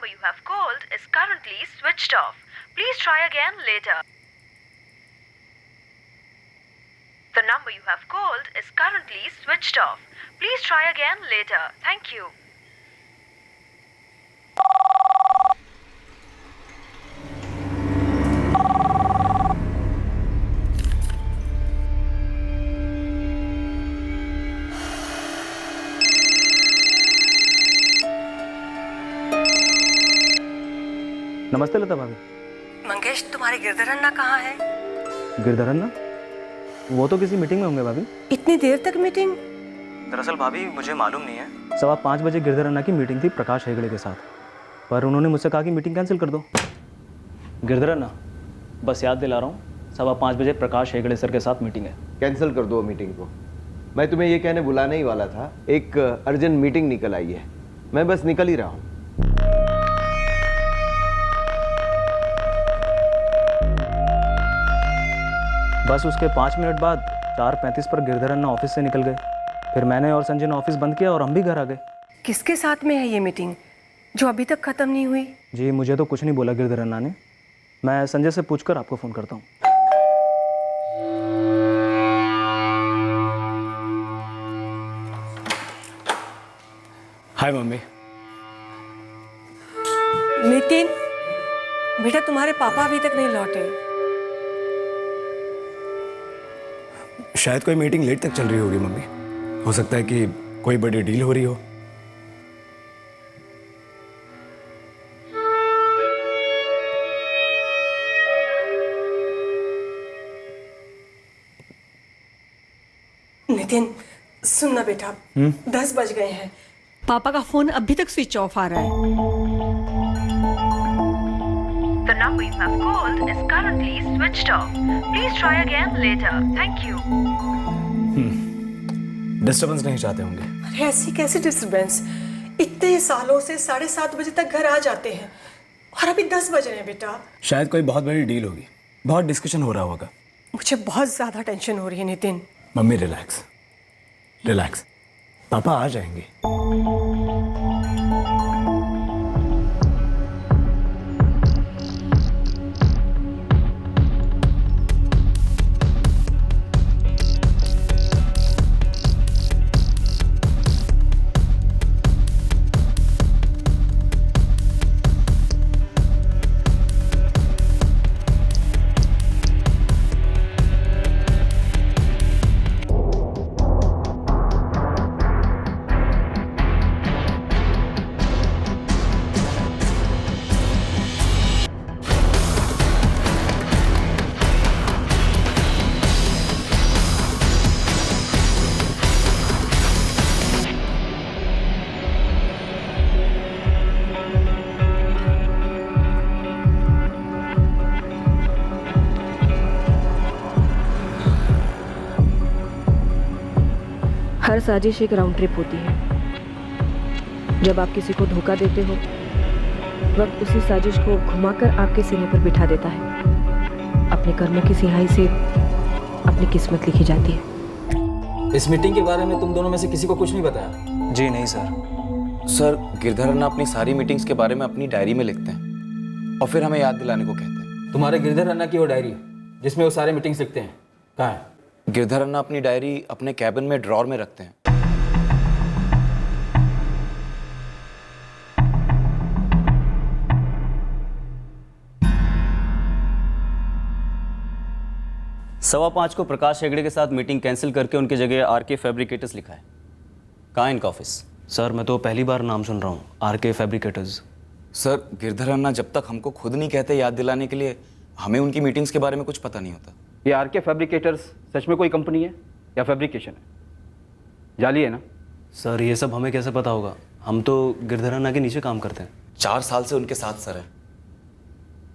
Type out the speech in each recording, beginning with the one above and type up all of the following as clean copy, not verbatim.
number you have called is currently switched off. Please try again later. The number you have called is currently switched off. Please try again later. Thank you. नमस्ते लता भाभी। मंगेश, तुम्हारे गिरधर अन्ना कहाँ है? गिरधर अन्ना? वो तो किसी meeting में होंगे भाभी। इतनी देर तक मीटिंग? दरअसल भाभी मुझे मालूम नहीं है। 5:15 बजे गिरधर अन्ना की मीटिंग थी प्रकाश हेगड़े के साथ, पर उन्होंने मुझसे कहा कि मीटिंग कैंसिल कर दो। गिरधर अन्ना, बस याद दिला रहा हूँ, 5:15 बजे प्रकाश हेगड़े सर के साथ मीटिंग है। कैंसिल कर दो मीटिंग को। मैं तुम्हें ये कहने बुलाने ही वाला था, एक अर्जेंट मीटिंग निकल आई है, मैं बस निकल ही रहा हूँ। बस उसके 5 मिनट बाद 4:35 पर गिरधर अन्ना ऑफिस से निकल गए। फिर मैंने और संजय ने ऑफिस बंद किया और हम भी घर आ गए। किसके साथ में है ये मीटिंग जो अभी तक खत्म नहीं हुई? जी मुझे तो कुछ नहीं बोला गिरधर अन्ना ने। मैं संजय से पूछकर आपको फ़ोन करता हूँ। हाय मम्मी। नितिन बेटा, तुम्हारे पापा अभी तक नहीं लौटे। शायद कोई मीटिंग लेट तक चल रही होगी मम्मी। हो सकता है कि कोई बड़ी डील हो रही हो। नितिन सुनना बेटा, 10 बज गए हैं। पापा का फोन अभी तक स्विच ऑफ आ रहा है। The number you have called is currently switched off. Please try again later. Thank you. Disturbance नहीं चाहते होंगे। अरे ऐसी कैसी डिस्टर्बेंस? इतने सालों से 7:30 बजे तक घर आ जाते हैं और अभी 10 बज रहे हैं बेटा। शायद कोई बहुत बड़ी डील होगी, बहुत डिस्कशन हो रहा होगा। मुझे बहुत ज्यादा टेंशन हो रही है नितिन। मम्मी रिलैक्स रिलैक्स, पापा आ जाएंगे। हर साजिश एक राउंड ट्रिप होती है। जब आप किसी को धोखा देते हो, वक्त उसी साजिश को घुमाकर आपके सीने पर बिठा देता है। अपने कर्मों की सिहाई से अपनी किस्मत लिखी जाती है। इस मीटिंग के बारे में तुम दोनों में से किसी को कुछ नहीं बताया? जी नहीं सर। सर, गिरधर अन्ना अपनी सारी मीटिंग्स के बारे में अपनी डायरी में लिखते हैं और फिर हमें याद दिलाने को कहते हैं। तुम्हारे गिरधर अन्ना की वो डायरी जिसमें वो सारे मीटिंग्स लिखते हैं, कहाँ है? गिरधर अन्ना अपनी डायरी अपने कैबिन में ड्रॉर में रखते हैं। सवा 5 को प्रकाश हेगड़े के साथ मीटिंग कैंसिल करके उनकी जगह आरके फैब्रिकेटर्स लिखा है। कहाँ है इनका ऑफिस? सर मैं तो पहली बार नाम सुन रहा हूँ, आरके फैब्रिकेटर्स। सर, गिरधर अन्ना जब तक हमको खुद नहीं कहते याद दिलाने के लिए, हमें उनकी मीटिंग्स के बारे में कुछ पता नहीं होता। ये आरके फैब्रिकेटर्स सच में कोई कंपनी है या फैब्रिकेशन है? जाली है ना? सर ये सब हमें कैसे पता होगा? हम तो गिरधर अन्ना के नीचे काम करते हैं। 4 साल से उनके साथ सर है।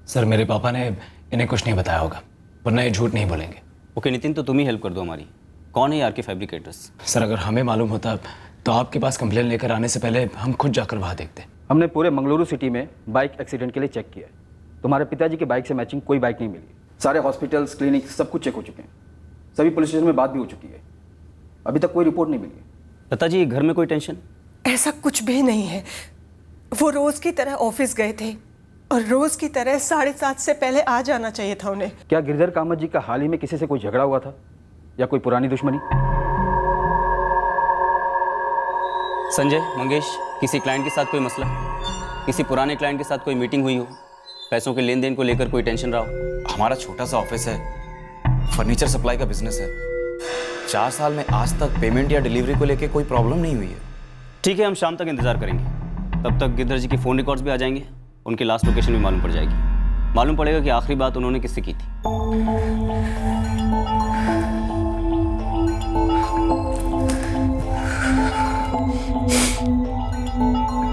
सर मेरे पापा ने इन्हें कुछ नहीं बताया होगा, वरना ये झूठ नहीं बोलेंगे। ओके नितिन, तो तुम ही हेल्प कर दो हमारी। कौन है आरके फैब्रिकेटर्स? सर अगर हमें मालूम होता तो आपके पास कंप्लेन लेकर आने से पहले हम खुद जाकर वहाँ देखते। हमने पूरे मंगलुरु सिटी में बाइक एक्सीडेंट के लिए चेक किया है। तुम्हारे पिताजी की बाइक से मैचिंग कोई बाइक नहीं मिली। सारे हॉस्पिटल्स, क्लिनिक सब कुछ चेक हो चुके हैं। सभी पुलिस स्टेशन में बात भी हो चुकी है। अभी तक कोई रिपोर्ट नहीं मिली है। लता जी, घर में कोई टेंशन? ऐसा कुछ भी नहीं है। वो रोज की तरह ऑफिस गए थे और रोज की तरह 7:30 से पहले आ जाना चाहिए था उन्हें। क्या गिरधर कामत जी का हाल ही में किसी से कोई झगड़ा हुआ था या कोई पुरानी दुश्मनी? संजय, मंगेश, किसी क्लाइंट के साथ कोई मसला, किसी पुराने क्लाइंट के साथ कोई मीटिंग हुई हो, पैसों के लेन देन को लेकर कोई टेंशन रहा हो? हमारा छोटा सा ऑफिस है, फर्नीचर सप्लाई का बिजनेस है। 4 साल में आज तक पेमेंट या डिलीवरी को लेकर कोई प्रॉब्लम नहीं हुई है। ठीक है, हम शाम तक इंतजार करेंगे। तब तक गिरधर जी के फ़ोन रिकॉर्ड्स भी आ जाएंगे, उनकी लास्ट लोकेशन भी मालूम पड़ जाएगी। मालूम पड़ेगा कि आखिरी बात उन्होंने किससे की थी।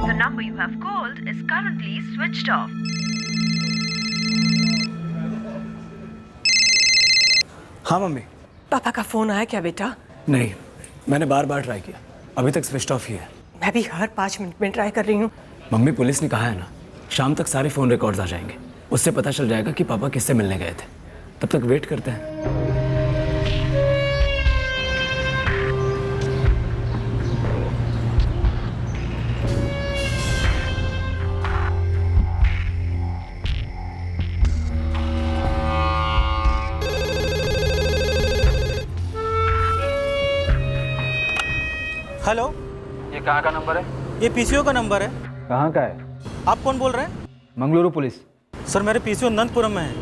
The number you have called is currently switched off. हाँ मम्मी। पापा का फोन आया क्या बेटा? नहीं, मैंने बार बार ट्राई किया, अभी तक स्विच ऑफ ही है। मैं भी हर 5 मिनट में ट्राई कर रही हूँ। मम्मी, पुलिस ने कहा है ना, शाम तक सारे फ़ोन रिकॉर्ड्स आ जाएंगे, उससे पता चल जाएगा कि पापा किससे मिलने गए थे। तब तक वेट करते हैं। हेलो, ये कहाँ का नंबर है? ये पीसीओ का नंबर है। कहाँ का है? आप कौन बोल रहे हैं? मंगलुरु पुलिस। सर, मेरे पीसीओ नंदपुरम में है,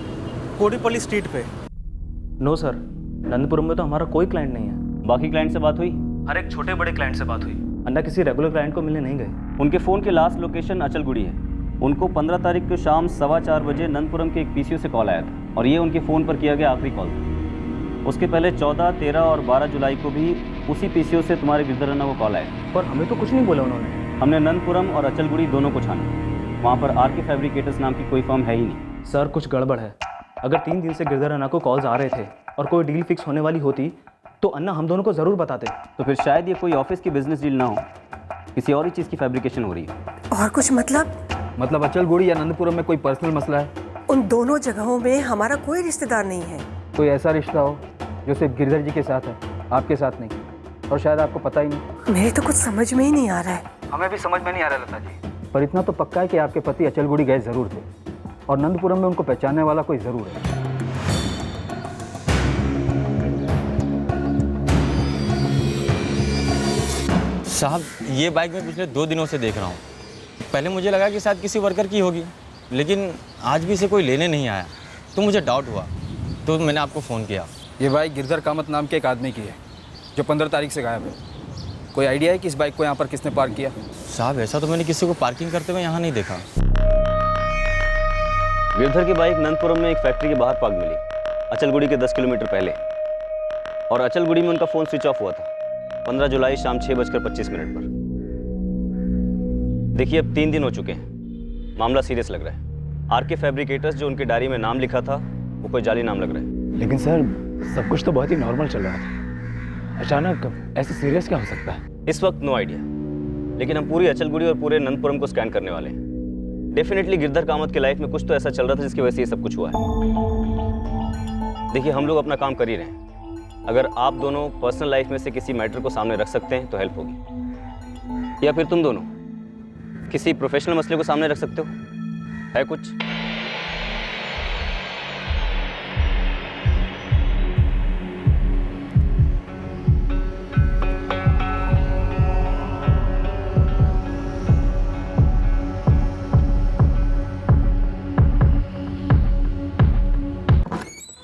कोडीपल्ली स्ट्रीट पे। नो सर, नंदपुरम में तो हमारा कोई क्लाइंट नहीं है। बाकी क्लाइंट से बात हुई? हर एक छोटे बड़े क्लाइंट से बात हुई, अन्ना किसी रेगुलर क्लाइंट को मिलने नहीं गए। उनके फ़ोन की लास्ट लोकेशन अचलगुड़ी है। उनको 15 तारीख को शाम 4:15 बजे नंदपुरम के एक पीसीओ से कॉल आया था और ये उनके फ़ोन पर किया गया आखिरी कॉल था। उसके पहले 14, 13 और 12 जुलाई को भी उसी पीसीओ से तुम्हारे गिरधर अन्ना को कॉल आया। पर हमें तो कुछ नहीं बोला उन्होंने। हमने नंदपुरम और अचलगुड़ी दोनों को छाना, वहाँ पर आरके फैब्रिकेटर्स नाम की कोई फर्म है ही नहीं। सर, कुछ गड़बड़ है। अगर 3 दिन से गिरधर अन्ना को कॉल्स आ रहे थे और कोई डील फिक्स होने वाली होती तो अन्ना हम दोनों को ज़रूर बताते। तो फिर शायद ये कोई ऑफिस की बिजनेस डील ना हो, किसी और ही चीज़ की फैब्रिकेशन हो रही है। और कुछ मतलब अचलगुड़ी या नंदपुरम में कोई पर्सनल मसला है? उन दोनों जगहों में हमारा कोई रिश्तेदार नहीं है। कोई ऐसा रिश्ता हो जो सिर्फ गिरधर जी के साथ है, आपके साथ नहीं, और शायद आपको पता ही नहीं। मेरे तो कुछ समझ में ही नहीं आ रहा है। हमें भी समझ में नहीं आ रहा लता जी, पर इतना तो पक्का है कि आपके पति अचलगुड़ी गए ज़रूर थे और नंदपुरम में उनको पहचानने वाला कोई ज़रूर है। साहब, ये बाइक मैं पिछले 2 दिनों से देख रहा हूँ। पहले मुझे लगा कि शायद किसी वर्कर की होगी, लेकिन आज भी इसे कोई लेने नहीं आया, तो मुझे डाउट हुआ, तो मैंने आपको फ़ोन किया। ये बाइक गिरधर कामत नाम के एक आदमी की है जो 15 तारीख से गायब है। कोई आइडिया है कि इस बाइक को यहाँ पर किसने पार्क किया? साहब, ऐसा तो मैंने किसी को पार्किंग करते हुए यहाँ नहीं देखा। गिरधर की बाइक नंदपुरम में एक फैक्ट्री के बाहर पार्क मिली, अचलगुड़ी के 10 किलोमीटर पहले, और अचलगुड़ी में उनका फ़ोन स्विच ऑफ हुआ था 15 जुलाई शाम 6:25 पर। देखिए, अब 3 दिन हो चुके हैं, मामला सीरियस लग रहा है। आरके फैब्रिकेटर्स जो उनकी डायरी में नाम लिखा था वो कोई जाली नाम लग रहा है। लेकिन सर, सब कुछ तो बहुत ही नॉर्मल चल रहा था, अचानक ऐसे सीरियस क्या हो सकता है? इस वक्त नो आइडिया, लेकिन हम पूरी अचलगुड़ी और पूरे नंदपुरम को स्कैन करने वाले हैं। डेफिनेटली गिरधर कामत की लाइफ में कुछ तो ऐसा चल रहा था जिसकी वजह से ये सब कुछ हुआ है। देखिए, हम लोग अपना काम कर ही रहे हैं। अगर आप दोनों पर्सनल लाइफ में से किसी मैटर को सामने रख सकते हैं तो हेल्प होगी, या फिर तुम दोनों किसी प्रोफेशनल मसले को सामने रख सकते हो। है कुछ?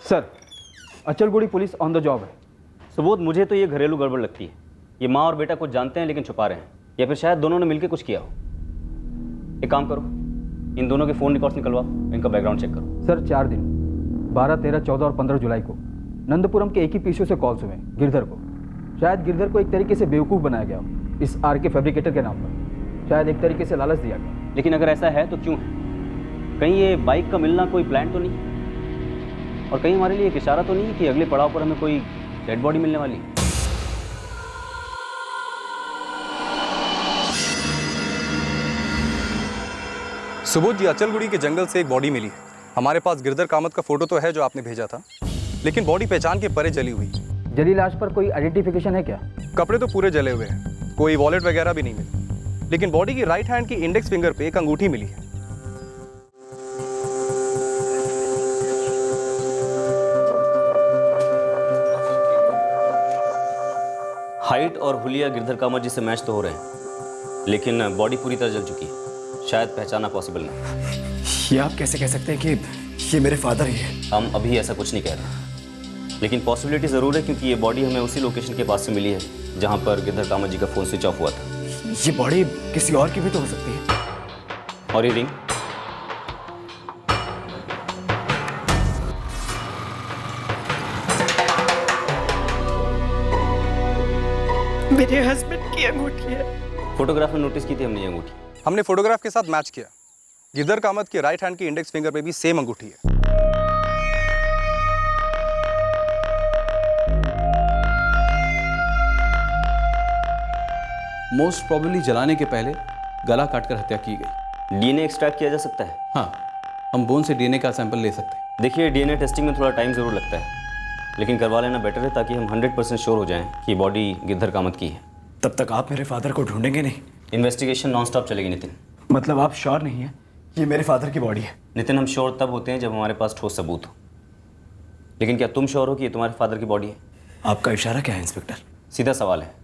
Sir, Achalgudi police on the job है। सुबोध, मुझे तो ये घरेलू गड़बड़ लगती है। ये माँ और बेटा कुछ जानते हैं लेकिन छुपा रहे हैं, या फिर शायद दोनों ने मिलकर कुछ किया हो। एक काम करो, इन दोनों के फ़ोन रिकॉर्ड्स निकलवाओ, इनका बैकग्राउंड चेक करो। सर, 4 दिन 12, 13, 14 और 15 जुलाई को नंदपुरम के एक ही पीसीओ से कॉल्स हुए गिरधर को। शायद गिरधर को एक तरीके से बेवकूफ़ बनाया गया हो इस आरके फैब्रिकेटर के नाम पर, शायद एक तरीके से लालच दिया गया। लेकिन अगर ऐसा है तो क्यों है? कहीं ये बाइक का मिलना कोई प्लान तो नहीं, और कहीं हमारे लिए एक इशारा तो नहीं है कि अगले पड़ाव पर हमें कोई डेड बॉडी मिलने वाली है? सुबोध जी, अचलगुड़ी के जंगल से एक बॉडी मिली। हमारे पास गिरधर कामत का फोटो तो है जो आपने भेजा था, लेकिन बॉडी पहचान के परे जली हुई। जली लाश पर कोई आइडेंटिफिकेशन है क्या? कपड़े तो पूरे जले हुए हैं, कोई वॉलेट वगैरह भी नहीं मिले। लेकिन बॉडी की राइट हैंड की इंडेक्स फिंगर पे एक अंगूठी मिली है। हाइट और हुलिया गिरधर कामत जी से मैच तो हो रहे हैं, लेकिन बॉडी पूरी तरह जल चुकी है। शायद पहचाना पॉसिबल नहीं। ये आप कैसे कह सकते हैं कि ये मेरे फादर ही है? हम अभी ऐसा कुछ नहीं कह रहे, लेकिन पॉसिबिलिटी ज़रूर है, क्योंकि ये बॉडी हमें उसी लोकेशन के पास से मिली है जहाँ पर गिरधर कामत जी का फ़ोन स्विच ऑफ हुआ था। ये बॉडी किसी और की भी तो हो सकती है। और ये रिंग? मेरे हस्बैंड की अंगूठी है। फोटोग्राफ में नोटिस की थी हमने ये अंगूठी। हमने फोटोग्राफ के साथ मैच किया। गिरधर कामत की राइट हैंड की इंडेक्स फिंगर पे भी सेम अंगूठी है। मोस्ट प्रोबेबली जलाने के पहले गला काटकर हत्या की गई। डीएनए एक्सट्रैक्ट किया जा सकता है? हाँ, हम बोन से डीएनए का सैंपल ले सकते हैं। देखिए, डीएनए टेस्टिंग में थोड़ा टाइम ज़रूर लगता है, लेकिन करवा लेना बेटर है, ताकि हम 100% श्योर हो जाएं कि बॉडी गिरधर कामत की है। तब तक आप मेरे फादर को ढूंढेंगे नहीं? इन्वेस्टिगेशन नॉन स्टॉप चलेगी नितिन। मतलब आप श्योर नहीं है ये मेरे फादर की बॉडी है? नितिन, हम श्योर तब होते हैं जब हमारे पास ठोस सबूत हो। लेकिन क्या तुम श्योर हो कि ये तुम्हारे फादर की बॉडी है? आपका इशारा क्या है इंस्पेक्टर? सीधा सवाल है,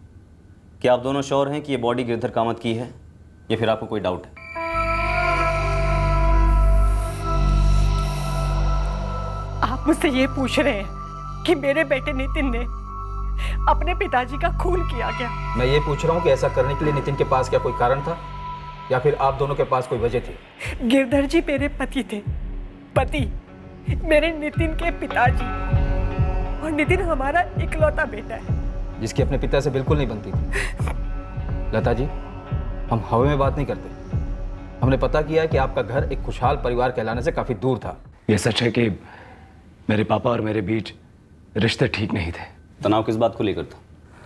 क्या आप दोनों श्योर हैं कि ये बॉडी गिरधर कामत की है, या फिर आपको कोई डाउट है? आप मुझसे ये पूछ रहे हैं कि मेरे बेटे नितिन ने अपने पिताजी का खून किया क्या? मैं ये पूछ रहा हूँ कि ऐसा करने के लिए नितिन के पास क्या कोई कारण था, या फिर आप दोनों के पास कोई वजह थी? गिरधर जी मेरे पति थे, पति मेरे नितिन के पिताजी, और नितिन हमारा इकलौता बेटा है जिसकी अपने पिता से बिल्कुल नहीं बनती थी। लता जी, हम हवा में बात नहीं करते। हमने पता किया है कि आपका घर एक खुशहाल परिवार कहलाने से काफी दूर था। ये सच है कि मेरे पापा और मेरे बीच रिश्ते ठीक नहीं थे। तनाव किस बात को लेकर था?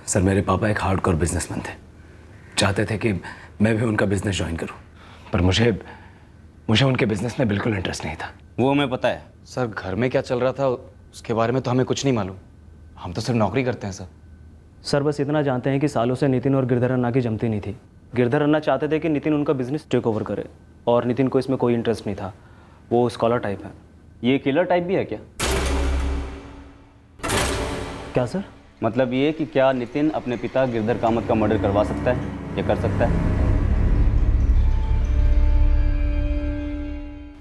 सर, मेरे पापा एक हार्डकोर बिजनेसमैन थे। चाहते थे कि मैं भी उनका बिजनेस ज्वाइन करूं, पर मुझे उनके बिजनेस में बिल्कुल इंटरेस्ट नहीं था। वो हमें पता है। सर, घर में क्या चल रहा था उसके बारे में तो हमें कुछ नहीं मालूम। हम तो सिर्फ नौकरी करते हैं सर, बस इतना जानते हैं कि सालों से नितिन और गिरधर अन्ना की जमती नहीं थी। गिरधर अन्ना चाहते थे कि नितिन उनका बिजनेस टेक ओवर करे, और नितिन को इसमें कोई इंटरेस्ट नहीं था। वो स्कॉलर टाइप है। ये किलर टाइप भी है क्या? क्या सर? मतलब ये कि क्या नितिन अपने पिता गिरधर कामत का मर्डर करवा सकता है या कर सकता है?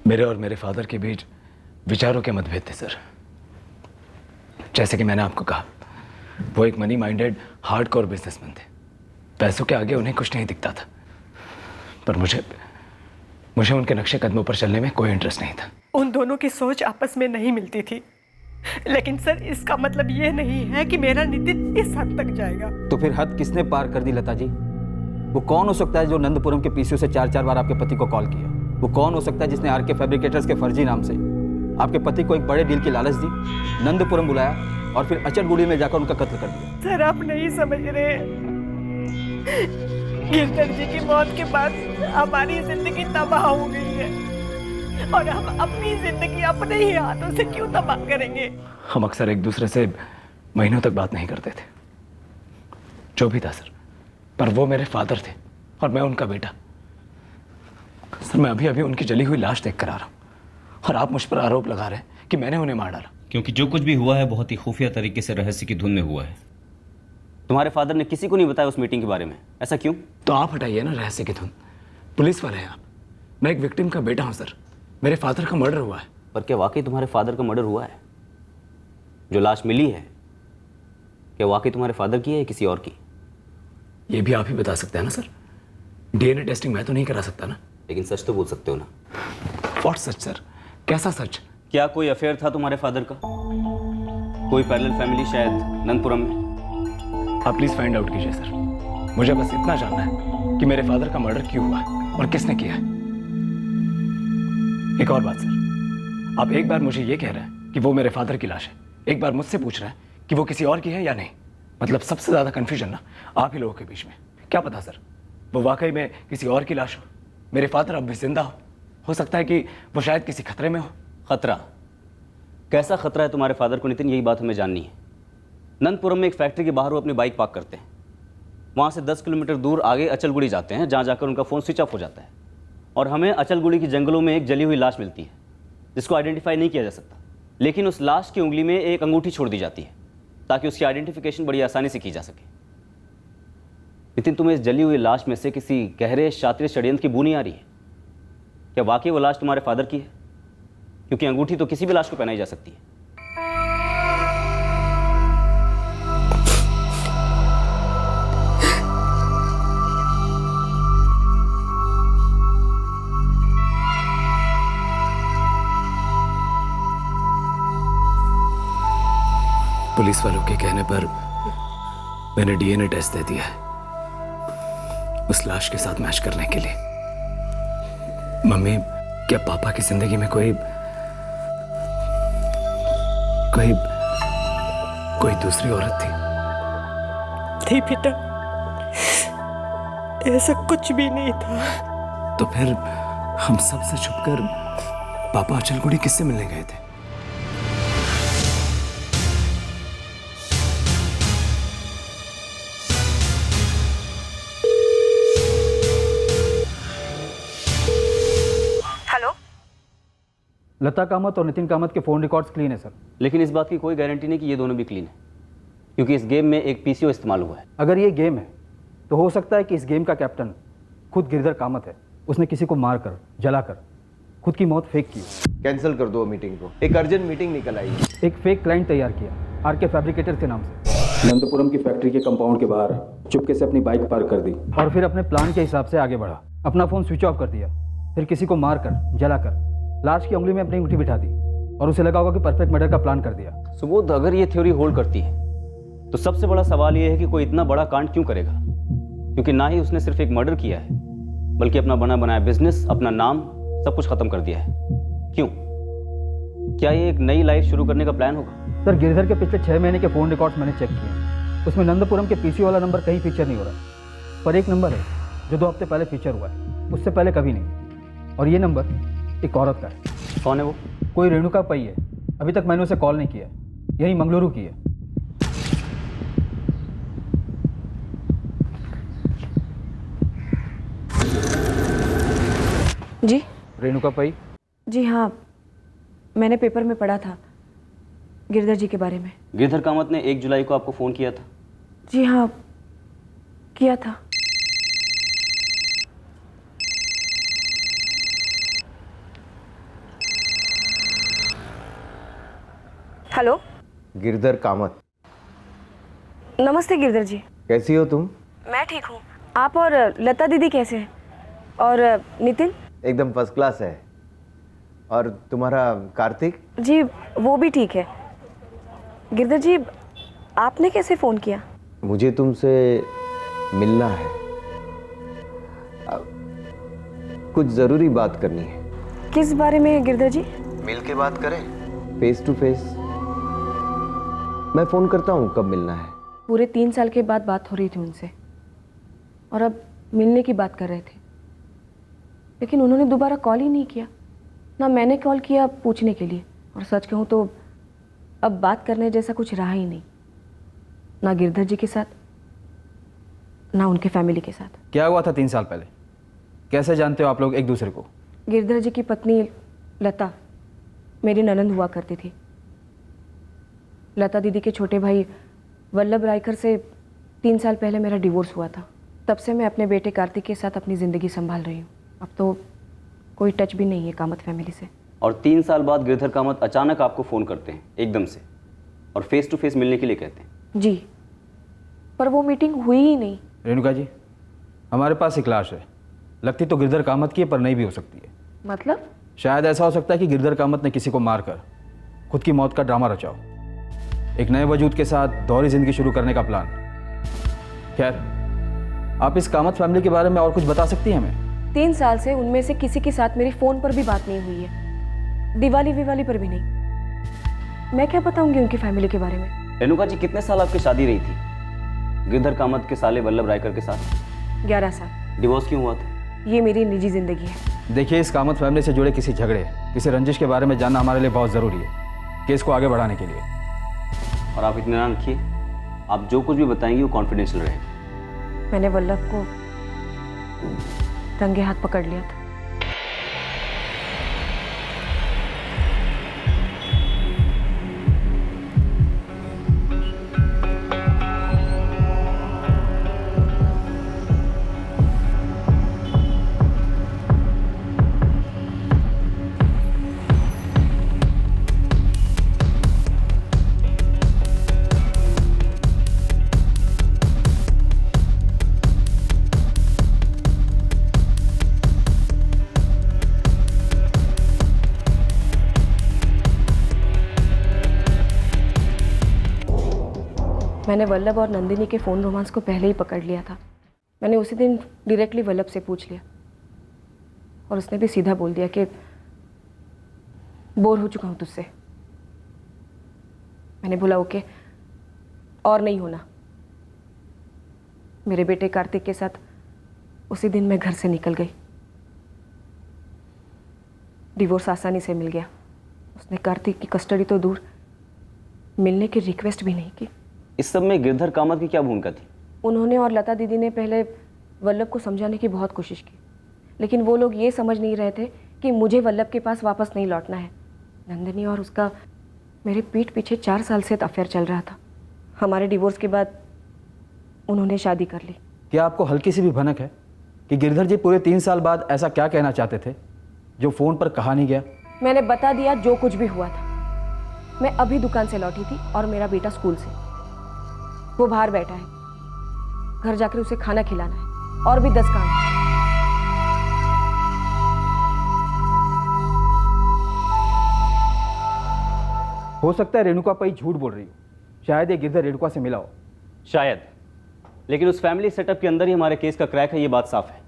मेरे और मेरे फादर के बीच विचारों के मतभेद थे सर। जैसे कि मैंने आपको कहा, वो एक मनी माइंडेड हार्डकोर बिजनेसमैन थे। पैसों के आगे उन्हें कुछ नहीं दिखता था, पर मुझे उनके नक्शे कदमों पर चलने में कोई इंटरेस्ट नहीं था। उन दोनों की सोच आपस में नहीं मिलती थी, लेकिन सर इसका मतलब ये नहीं है कि मेरा नितिन इस हद तक जाएगा। तो फिर हद किसने पार कर दी लता जी? वो कौन हो सकता है जो नंदपुरम के पीसीओ से 4-4 बार आपके पति को कॉल किया? वो कौन हो सकता है जिसने आरके फैब्रिकेटर्स के फर्जी नाम से आपके पति को एक बड़े डील की लालच दी, नंदपुरम बुलाया और फिर अचलगुड़ी में जाकर उनका कत्ल कर दिया? सर, आप नहीं समझ रहे। गिरधर जी की मौत के बाद हमारी जिंदगी तबाह हो गई है, और हम अपनी जिंदगी अपने ही हाथों से क्यों तबाह करेंगे? हम अक्सर एक दूसरे से महीनों तक बात नहीं करते थे। जो भी था सर, पर वो मेरे फादर थे और मैं उनका बेटा। सर, मैं अभी अभी उनकी जली हुई लाश देख कर आ रहा हूँ, और आप मुझ पर आरोप लगा रहे हैं कि मैंने उन्हें मार डाला। क्योंकि जो कुछ भी हुआ है बहुत ही खुफिया तरीके से रहस्य की धुन में हुआ है। तुम्हारे फादर ने किसी को नहीं बताया उस मीटिंग के बारे में, ऐसा क्यों? तो आप हटाइए ना रहस्य की धुन। पुलिस वाले हैं आप, मैं एक विक्टिम का बेटा हूँ सर। मेरे फादर का मर्डर हुआ है। पर क्या वाकई तुम्हारे फादर का मर्डर हुआ है? जो लाश मिली है, क्या वाकई तुम्हारे फादर की है या किसी और की? ये भी आप ही बता सकते हैं ना सर। डीएनए टेस्टिंग मैं तो नहीं करा सकता ना। लेकिन सच तो बोल सकते हो ना। What such sir? कैसा सच? क्या कोई अफेयर था तुम्हारे फादर का? कोई पैरेलल फैमिली शायद नंदपुरम में? आप प्लीज फाइंड आउट कीजिए सर। मुझे बस इतना जानना है कि मेरे फादर का मर्डर क्यों हुआ है और किसने किया है। एक और बात सर, आप एक बार मुझे ये कह रहे हैं कि वो मेरे फादर की लाश है, एक बार मुझसे पूछ रहे हैं कि वो किसी और की है या नहीं। मतलब सबसे ज्यादा कंफ्यूजन ना आप ही लोगों के बीच में। क्या पता सर, वो वाकई में किसी और की लाश हो, मेरे फादर अब भी जिंदा हो सकता है कि वो शायद किसी खतरे में हो। खतरा? कैसा खतरा है तुम्हारे फादर को नितिन, यही बात हमें जाननी है। नंदपुरम में एक फैक्ट्री के बाहर वो अपनी बाइक पार्क करते हैं, वहाँ से 10 किलोमीटर दूर आगे अचलगुड़ी जाते हैं, जहाँ जाकर उनका फ़ोन स्विच ऑफ हो जाता है और हमें अचलगुड़ी के जंगलों में एक जली हुई लाश मिलती है जिसको आइडेंटिफाई नहीं किया जा सकता, लेकिन उस लाश की उंगली में एक अंगूठी छोड़ दी जाती है ताकि उसकी आइडेंटिफिकेशन बड़ी आसानी से की जा सके। नितिन, तुम्हें इस जली हुई लाश में से किसी गहरे शातिर षड्यंत्र की बू नहीं आ रही है? क्या वाकई वो लाश तुम्हारे फादर की है? क्योंकि अंगूठी तो किसी भी लाश को पहनाई जा सकती है। पुलिस वालों के कहने पर मैंने डीएनए टेस्ट दे दिया है उस लाश के साथ मैच करने के लिए। मम्मी, क्या पापा की जिंदगी में कोई दूसरी औरत थी? नहीं बेटा, ऐसा कुछ भी नहीं था। तो फिर हम सबसे छुपकर पापा अचलगुड़ी किससे मिलने गए थे? लता कामत और नितिन कामत के फ़ोन रिकॉर्ड्स क्लीन है सर। लेकिन इस बात की कोई गारंटी नहीं कि ये दोनों भी क्लीन है, क्योंकि इस गेम में एक पीसीओ इस्तेमाल हुआ है। अगर ये गेम है तो हो सकता है कि इस गेम का कैप्टन खुद गिरधर कामत है। उसने किसी को मारकर, जलाकर खुद की मौत फेक की। कैंसिल कर दो मीटिंग को, एक अर्जेंट मीटिंग निकल आई है। एक फेक क्लाइंट तैयार किया आरके फैब्रिकेटर के नाम से। नंदपुरम की फैक्ट्री के कंपाउंड के बाहर चुपके से अपनी बाइक पार्क कर दी और फिर अपने प्लान के हिसाब से आगे बढ़ा। अपना फ़ोन स्विच ऑफ कर दिया, फिर किसी को मारकर, जलाकर लाश की उंगली में अपनी अंगूठी बिठा दी और उसे लगा होगा कि परफेक्ट मर्डर का प्लान कर दिया। सुबोध, अगर ये थ्योरी होल्ड करती है तो सबसे बड़ा सवाल ये है कि कोई इतना बड़ा कांड क्यों करेगा? क्योंकि ना ही उसने सिर्फ एक मर्डर किया है, बल्कि अपना बना बनाया बिजनेस, अपना नाम, सब कुछ खत्म कर दिया है। क्यों? क्या ये एक नई लाइफ शुरू करने का प्लान होगा? सर, गिरधर के पिछले 6 महीने के फ़ोन रिकॉर्ड्स मैंने चेक किए। उसमें नंदपुरम के पीसी वाला नंबर कहीं फीचर नहीं हो रहा, पर एक नंबर है जो 2 हफ्ते पहले फीचर हुआ है, उससे पहले कभी नहीं। और ये नंबर एक औरत का है। कौन है वो? कोई रेणुका पई है। अभी तक मैंने उसे कॉल नहीं किया, यही मंगलुरु की है। जी रेणुका पई? जी हाँ, मैंने पेपर में पढ़ा था गिरधर जी के बारे में। गिरधर कामत ने 1 जुलाई को आपको फ़ोन किया था? जी हाँ, किया था। हेलो, गिरधर कामत। नमस्ते गिरधर जी। कैसी हो तुम? मैं ठीक हूँ। आप और लता दीदी कैसे हैं? और नितिन? एकदम फर्स्ट क्लास है। और तुम्हारा कार्तिक? जी वो भी ठीक है। गिरधर जी, आपने कैसे फ़ोन किया? मुझे तुमसे मिलना है, कुछ ज़रूरी बात करनी है। किस बारे में गिरधर जी? मिल के बात करें, फेस टू फेस। मैं फ़ोन करता हूँ, कब मिलना है? पूरे 3 साल के बाद बात हो रही थी उनसे और अब मिलने की बात कर रहे थे, लेकिन उन्होंने दोबारा कॉल ही नहीं किया। ना मैंने कॉल किया पूछने के लिए, और सच कहूँ तो अब बात करने जैसा कुछ रहा ही नहीं, ना गिरधर जी के साथ, ना उनके फैमिली के साथ। क्या हुआ था 3 साल पहले? कैसे जानते हो आप लोग एक दूसरे को? गिरधर जी की पत्नी लता मेरी ननंद हुआ करती थी। लता दीदी के छोटे भाई वल्लभ रायकर से 3 साल पहले मेरा डिवोर्स हुआ था। तब से मैं अपने बेटे कार्तिक के साथ अपनी ज़िंदगी संभाल रही हूँ। अब तो कोई टच भी नहीं है कामत फैमिली से। और 3 साल बाद गिरधर कामत अचानक आपको फ़ोन करते हैं एकदम से और फेस टू फेस मिलने के लिए कहते हैं। जी, पर वो मीटिंग हुई ही नहीं। रेणुका जी, हमारे पास एक लाश है, लगती तो गिरधर कामत की है पर नहीं भी हो सकती है। मतलब? शायद ऐसा हो सकता है कि गिरधर कामत ने किसी को मारकर खुद की मौत का ड्रामा रचा हो, एक नए वजूद के साथ दोहरी जिंदगी शुरू करने का प्लान। खैर, आप इस कामत फैमिली के बारे में और कुछ बता सकती हैं हमें? 3 साल से उनमें से किसी के साथ मेरी फ़ोन पर भी बात नहीं हुई है, दिवाली विवाली पर भी नहीं। मैं क्या बताऊंगी उनकी फैमिली के बारे में? रेणुका जी, कितने साल आपकी शादी रही थी गिरधर कामत के साले वल्लभ रायकर के साथ? 11 साल। डिवोर्स क्यों हुआ था? ये मेरी निजी ज़िंदगी है। देखिए, इस कामत फैमिली से जुड़े किसी झगड़े, किसी रंजिश के बारे में जानना हमारे लिए बहुत ज़रूरी है केस को आगे बढ़ाने के लिए। और आप इत्मीनान रखिए, आप जो कुछ भी बताएंगे वो कॉन्फिडेंशियल रहेगा। मैंने वल्लभ को रंगे हाथ पकड़ लिया था। मैंने वल्लभ और नंदिनी के फ़ोन रोमांस को पहले ही पकड़ लिया था। मैंने उसी दिन डायरेक्टली वल्लभ से पूछ लिया और उसने भी सीधा बोल दिया कि बोर हो चुका हूँ तुझसे। मैंने बोला ओके, और नहीं होना। मेरे बेटे कार्तिक के साथ उसी दिन मैं घर से निकल गई। डिवोर्स आसानी से मिल गया। उसने कार्तिक की कस्टडी तो दूर, मिलने की रिक्वेस्ट भी नहीं की। इस सब में गिरधर कामत की क्या भूमिका थी? उन्होंने और लता दीदी ने पहले वल्लभ को समझाने की बहुत कोशिश की, लेकिन वो लोग ये समझ नहीं रहे थे कि मुझे वल्लभ के पास वापस नहीं लौटना है। नंदिनी और उसका मेरे पीठ पीछे 4 साल से अफेयर चल रहा था। हमारे डिवोर्स के बाद उन्होंने शादी कर ली। क्या आपको हल्की सी भी भनक है कि गिरधर जी पूरे 3 साल बाद ऐसा क्या कहना चाहते थे जो फ़ोन पर कहा नहीं गया? मैंने बता दिया जो कुछ भी हुआ था। मैं अभी दुकान से लौटी थी और मेरा बेटा स्कूल से। वो बाहर बैठा है, घर जाकर उसे खाना खिलाना है और भी 10 काम है। हो सकता है रेणुका पई झूठ बोल रही हो। शायद ये गिरधर रेणुका से मिला हो। शायद, लेकिन उस फैमिली सेटअप के अंदर ही हमारे केस का क्रैक है, ये बात साफ है।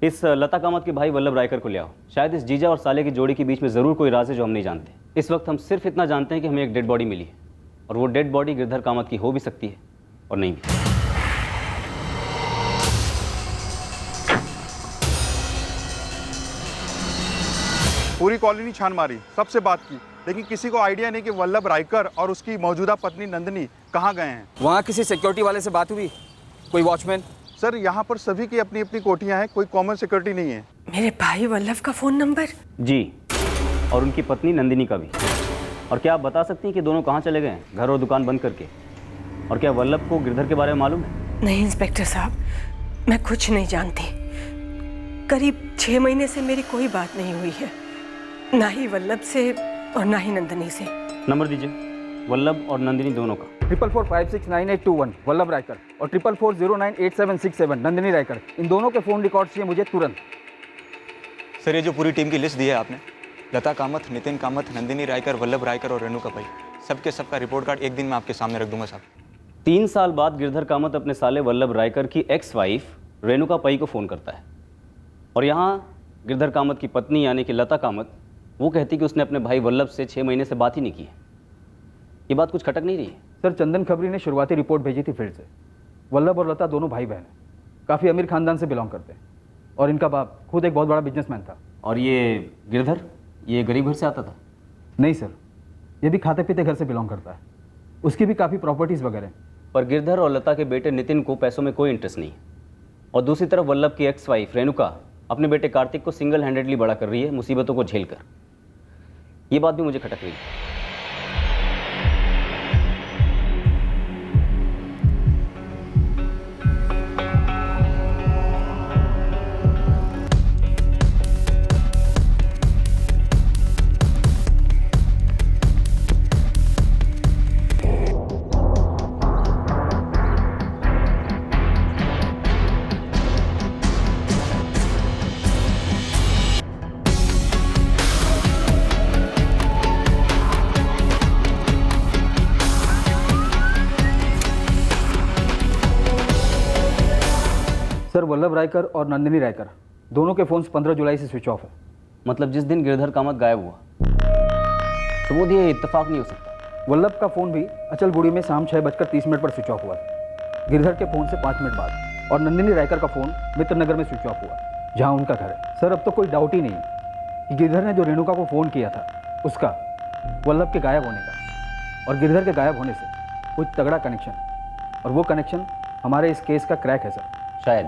इस लता कामत के भाई वल्लभ रायकर को ले आओ। शायद इस जीजा और साले की जोड़ी के बीच में ज़रूर कोई राज है जो हम नहीं जानते। इस वक्त हम सिर्फ इतना जानते हैं कि हमें एक डेड बॉडी मिली है, और वो डेड बॉडी गिरधर कामत की हो भी सकती है और नहीं भी। पूरी कॉलोनी छान मारी, सबसे बात की, लेकिन किसी को आइडिया नहीं कि वल्लभ रायकर और उसकी मौजूदा पत्नी नंदिनी कहाँ गए हैं। वहाँ किसी सिक्योरिटी वाले से बात हुई? कोई वॉचमैन? सर, यहाँ पर सभी की अपनी अपनी कोठियाँ हैं, कोई कॉमन सिक्योरिटी नहीं है। मेरे भाई वल्लभ का फ़ोन नंबर? जी, और उनकी पत्नी नंदिनी का भी। और क्या आप बता सकती हैं कि दोनों कहाँ चले गए हैं, घर और दुकान बंद करके? और क्या वल्लभ को गिरधर के बारे में मालूम है? नहीं इंस्पेक्टर साहब, मैं कुछ नहीं जानती। करीब 6 महीने से मेरी कोई बात नहीं हुई है, ना ही वल्लभ से और ना ही नंदिनी से। नंबर दीजिए, वल्लभ और नंदिनी दोनों का। 4445698821 वल्लभ रायकर और 4440988767 नंदिनी रायकर। इन दोनों के फ़ोन रिकॉर्ड चाहिए मुझे तुरंत। सर, ये जो पूरी टीम की लिस्ट दी है आपने, लता कामत, नितिन कामत, नंदिनी रायकर, वल्लभ रायकर और रेणुका पई, सबके सबका रिपोर्ट कार्ड एक दिन में आपके सामने रख दूंगा साहब। 3 साल बाद गिरधर कामत अपने साले वल्लभ रायकर की एक्स वाइफ रेणुका पई को फ़ोन करता है, और यहाँ गिरधर कामत की पत्नी यानी कि लता कामत वो कहती कि उसने अपने भाई वल्लभ से 6 महीने से बात ही नहीं की है। ये बात कुछ खटक नहीं रही है? सर, चंदन खबरी ने शुरुआती रिपोर्ट भेजी थी फील्ड से। वल्लभ और लता दोनों भाई बहन हैं, काफ़ी अमीर खानदान से बिलोंग करते हैं, और इनका बाप खुद एक बहुत बड़ा बिजनेसमैन था। और ये गिरधर, ये गरीब घर से आता था? नहीं सर, ये भी खाते पीते घर से बिलोंग करता है। उसकी भी काफ़ी प्रॉपर्टीज़ वगैरह। पर गिरधर और लता के बेटे नितिन को पैसों में कोई इंटरेस्ट नहीं है, और दूसरी तरफ वल्लभ की एक्स वाइफ रेणुका अपने बेटे कार्तिक को सिंगल हैंडेडली बड़ा कर रही है, मुसीबतों को झेलकर। ये बात भी मुझे खटक रही है। सर, वल्लभ रायकर और नंदिनी रायकर दोनों के फ़ोन्स 15 जुलाई से स्विच ऑफ है। मतलब जिस दिन गिरधर कामत गायब हुआ, तो वो ये इत्तेफाक नहीं हो सकता। वल्लभ का फ़ोन भी अचलगुड़ी में शाम 6:30 पर स्विच ऑफ हुआ था, गिरधर के फ़ोन से 5 मिनट बाद। और नंदिनी रायकर का फ़ोन मित्रनगर में स्विच ऑफ हुआ, जहाँ उनका घर है। सर, अब तो कोई डाउट ही नहीं है कि गिरधर ने जो रेणुका को फ़ोन किया था उसका वल्लभ के गायब होने का और गिरधर के गायब होने से कोई तगड़ा कनेक्शन, और वो कनेक्शन हमारे इस केस का क्रैक है सर। शायद।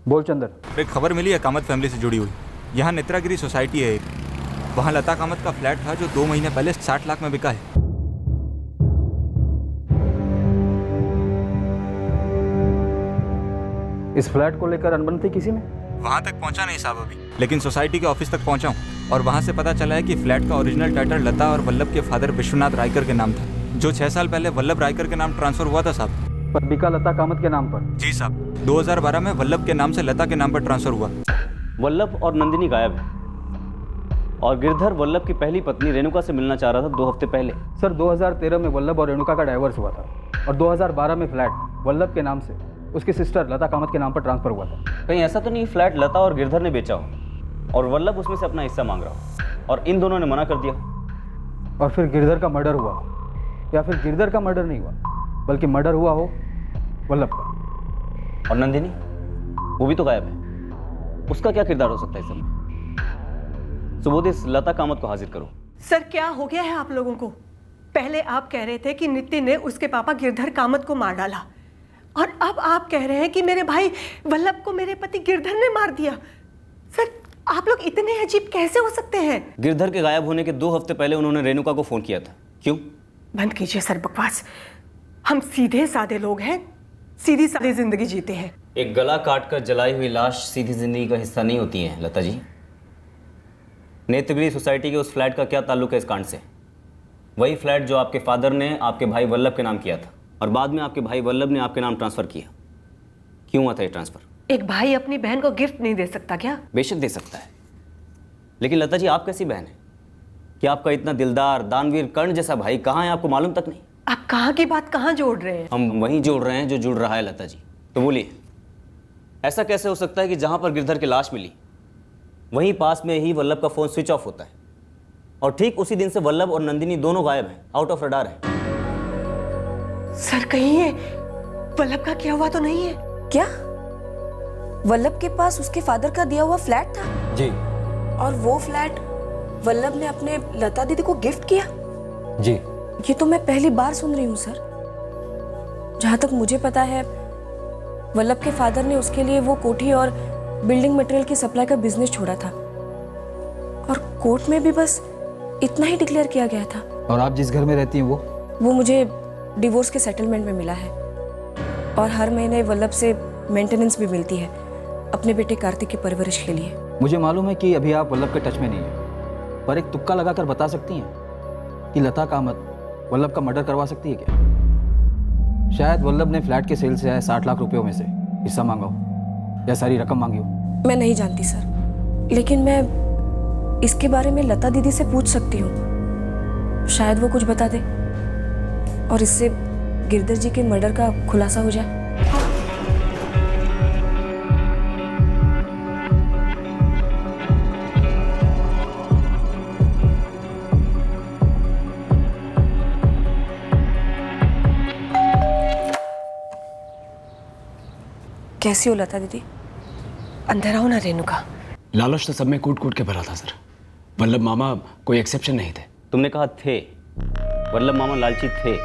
बोल चंदर। एक खबर मिली है कामत फैमिली से जुड़ी हुई। यहाँ नेत्रागिरी सोसाइटी है एक, वहाँ लता कामत का फ्लैट था जो 2 महीने पहले 60 लाख में बिका है। इस फ्लैट को लेकर अनबन थी किसी में? वहाँ तक पहुँचा नहीं साहब अभी, लेकिन सोसाइटी के ऑफिस तक पहुँचा हूँ और वहाँ से पता चला है कि फ्लैट का ओरिजिनल टाइटल लता और वल्लभ के फादर विश्वनाथ रायकर के नाम था, जो 6 साल पहले वल्लभ रायकर के नाम ट्रांसफर हुआ था साहब। पर बिका लता कामत के नाम पर? जी साहब, 2012 में वल्लभ के नाम से लता के नाम पर ट्रांसफर हुआ। वल्लभ और नंदिनी गायब है और गिरधर वल्लभ की पहली पत्नी रेणुका से मिलना चाह रहा था 2 हफ्ते पहले। सर 2013 में वल्लभ और रेणुका का डाइवोर्स हुआ था और 2012 में फ्लैट वल्लभ के नाम से उसकी सिस्टर लता कामत के नाम पर ट्रांसफर हुआ था। कहीं ऐसा तो नहीं फ्लैट लता और गिरधर ने बेचा हो और वल्लभ उसमें से अपना हिस्सा मांग रहा हो और इन दोनों ने मना कर दिया और फिर गिरधर का मर्डर हुआ, या फिर गिरधर का मर्डर नहीं हुआ बल्कि मर्डर हुआ हो वल्लभ का। और नंदिनी वो भी तो गायब है, उसका क्या किरदार हो सकता है इस समय? सुबोध इस लता कामत को हाजिर करो। सर क्या हो गया है आप लोगों को? पहले आप कह रहे थे कि नितिन ने उसके पापा गिरधर कामत को मार डाला और अब आप कह रहे हैं कि मेरे भाई वल्लभ को मेरे पति गिरधर ने मार दिया। सर आप लोग इतने अजीब कैसे हो सकते हैं? गिरधर के गायब होने के 2 हफ्ते पहले उन्होंने रेणुका को फोन किया था। क्यों? बंद कीजिए सर बकवास। हम सीधे साधे लोग हैं, सीधी सादी जिंदगी जीते हैं। एक गला काट कर जलाई हुई लाश सीधी जिंदगी का हिस्सा नहीं होती है लता जी। नेत्रगिरी सोसाइटी के उस फ्लैट का क्या ताल्लुक है इस कांड से? वही फ्लैट जो आपके फादर ने आपके भाई वल्लभ के नाम किया था और बाद में आपके भाई वल्लभ ने आपके नाम ट्रांसफर किया। क्यों हुआ था ये ट्रांसफर? एक भाई अपनी बहन को गिफ्ट नहीं दे सकता क्या? बेशक दे सकता है, लेकिन लता जी आप कैसी बहन है कि आपका इतना दिलदार दानवीर कर्ण जैसा भाई कहाँ है आपको मालूम तक नहीं? आप कहाँ की बात कहाँ जोड़ रहे हैं? हम वहीं जोड़ रहे हैं जो जुड़ रहा है लता जी। तो बोलिए ऐसा कैसे हो सकता है कि जहां पर गिरधर की लाश मिली वहीं पास में ही वल्लभ का फोन स्विच ऑफ होता है और ठीक उसी दिन से वल्लभ और नंदिनी दोनों गायब हैं, आउट ऑफ रडार हैं। सर कहीं ये वल्लभ का किया हुआ तो नहीं है? क्या वल्लभ के पास उसके फादर का दिया हुआ फ्लैट था? जी और वो फ्लैट वल्लभ ने अपने लता दीदी को गिफ्ट किया? जी। ये तो मैं पहली बार सुन रही हूँ सर। जहाँ तक मुझे पता है वल्लभ के फादर ने उसके लिए वो कोठी और बिल्डिंग मटेरियल की सप्लाई का बिजनेस छोड़ा था और कोर्ट में भी बस इतना ही डिक्लेयर किया गया था। और आप जिस घर में रहती हैं वो मुझे डिवोर्स के सेटलमेंट में मिला है और हर महीने वल्लभ से मेंटेनेंस भी मिलती है अपने बेटे कार्तिक की परवरिश के लिए। मुझे मालूम है कि अभी आप वल्लभ के टच में नहीं है, पर एक तुक्का लगाकर बता सकती हैं कि लता कामत वल्लभ का मर्डर करवा सकती है क्या? शायद वल्लभ ने फ्लैट के सेल से आए 60 लाख रुपयों में से हिस्सा मांगा हो या सारी रकम मांगी हो। मैं नहीं जानती सर, लेकिन मैं इसके बारे में लता दीदी से पूछ सकती हूँ। शायद वो कुछ बता दे और इससे गिरधर जी के मर्डर का खुलासा हो जाए। कैसी हो लता दीदी? अंदर आओ ना रेणुका। लालच तो सब में कूट कूट के भरा था सर। वल्लभ मामा कोई एक्सेप्शन नहीं थे। तुमने कहा थे, वल्लभ मामा लालची थे।